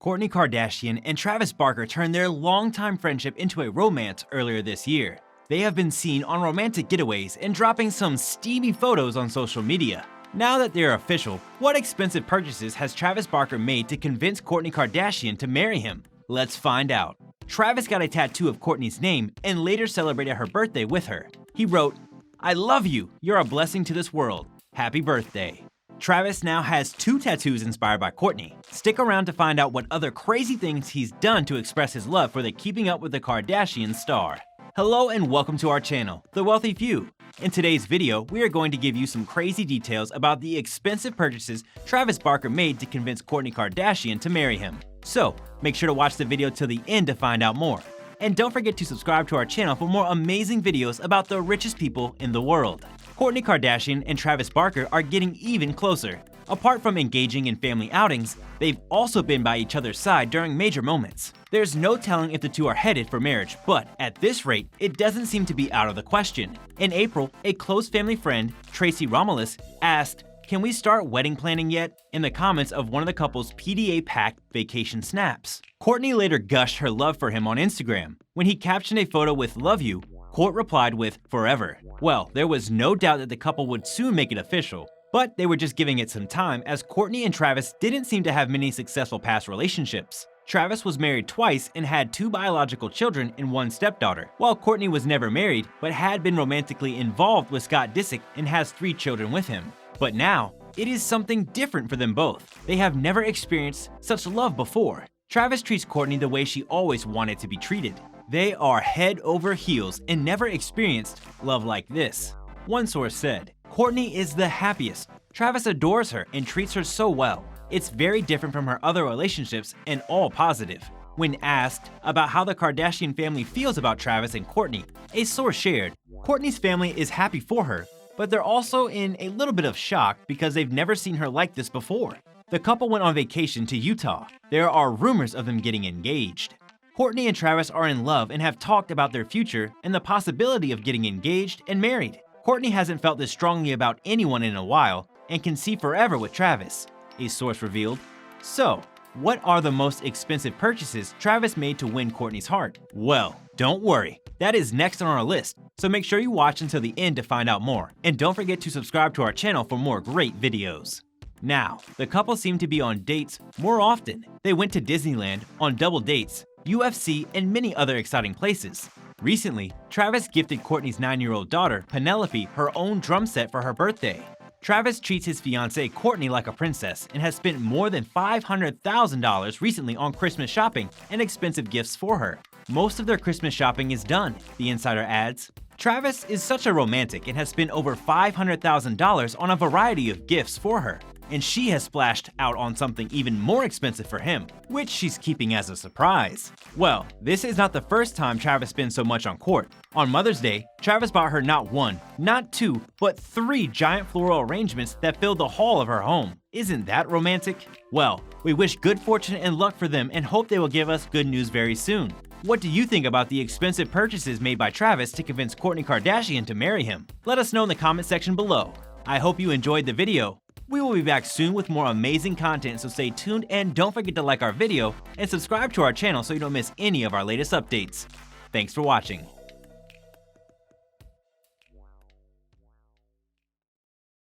Kourtney Kardashian and Travis Barker turned their longtime friendship into a romance earlier this year. They have been seen on romantic getaways and dropping some steamy photos on social media. Now that they're official, what expensive purchases has Travis Barker made to convince Kourtney Kardashian to marry him? Let's find out. Travis got a tattoo of Kourtney's name and later celebrated her birthday with her. He wrote, "I love you, you're a blessing to this world. Happy birthday." Travis now has 2 tattoos inspired by Kourtney. Stick around to find out what other crazy things he's done to express his love for the Keeping Up with the Kardashians star. Hello and welcome to our channel, The Wealthy Few. In today's video, we are going to give you some crazy details about the expensive purchases Travis Barker made to convince Kourtney Kardashian to marry him. So, make sure to watch the video till the end to find out more. And don't forget to subscribe to our channel for more amazing videos about the richest people in the world. Kourtney Kardashian and Travis Barker are getting even closer. Apart from engaging in family outings, they've also been by each other's side during major moments. There's no telling if the two are headed for marriage, but at this rate, it doesn't seem to be out of the question. In April, a close family friend, Tracy Romulus, asked, "Can we start wedding planning yet?" in the comments of one of the couple's PDA-packed vacation snaps. Kourtney later gushed her love for him on Instagram. When he captioned a photo with "Love you," Kourt replied with "Forever." Well, there was no doubt that the couple would soon make it official, but they were just giving it some time as Kourtney and Travis didn't seem to have many successful past relationships. Travis was married twice and had 2 biological children and 1 stepdaughter, while Kourtney was never married but had been romantically involved with Scott Disick and has 3 children with him. But now, it is something different for them both. They have never experienced such love before. Travis treats Kourtney the way she always wanted to be treated. They are head over heels and never experienced love like this. One source said, "Kourtney is the happiest. Travis adores her and treats her so well. It's very different from her other relationships and all positive." When asked about how the Kardashian family feels about Travis and Kourtney, a source shared, "Kourtney's family is happy for her, but they're also in a little bit of shock because they've never seen her like this before." The couple went on vacation to Utah. There are rumors of them getting engaged. Kourtney and Travis are in love and have talked about their future and the possibility of getting engaged and married. Kourtney hasn't felt this strongly about anyone in a while and can see forever with Travis, a source revealed. So, what are the most expensive purchases Travis made to win Kourtney's heart? Well, don't worry, that is next on our list, so make sure you watch until the end to find out more. And don't forget to subscribe to our channel for more great videos. Now, the couple seem to be on dates more often. They went to Disneyland on double dates, UFC, and many other exciting places. Recently, Travis gifted Kourtney's 9-year-old daughter, Penelope, her own drum set for her birthday. Travis treats his fiancée Kourtney like a princess and has spent more than $500,000 recently on Christmas shopping and expensive gifts for her. Most of their Christmas shopping is done, the insider adds. Travis is such a romantic and has spent over $500,000 on a variety of gifts for her, and she has splashed out on something even more expensive for him, which she's keeping as a surprise. Well, this is not the first time Travis spends so much on Kourt. On Mother's Day, Travis bought her not 1, not 2, but 3 giant floral arrangements that filled the hall of her home. Isn't that romantic? Well, we wish good fortune and luck for them and hope they will give us good news very soon. What do you think about the expensive purchases made by Travis to convince Kourtney Kardashian to marry him? Let us know in the comment section below. I hope you enjoyed the video. We will be back soon with more amazing content, so stay tuned and don't forget to like our video and subscribe to our channel so you don't miss any of our latest updates. Thanks for watching.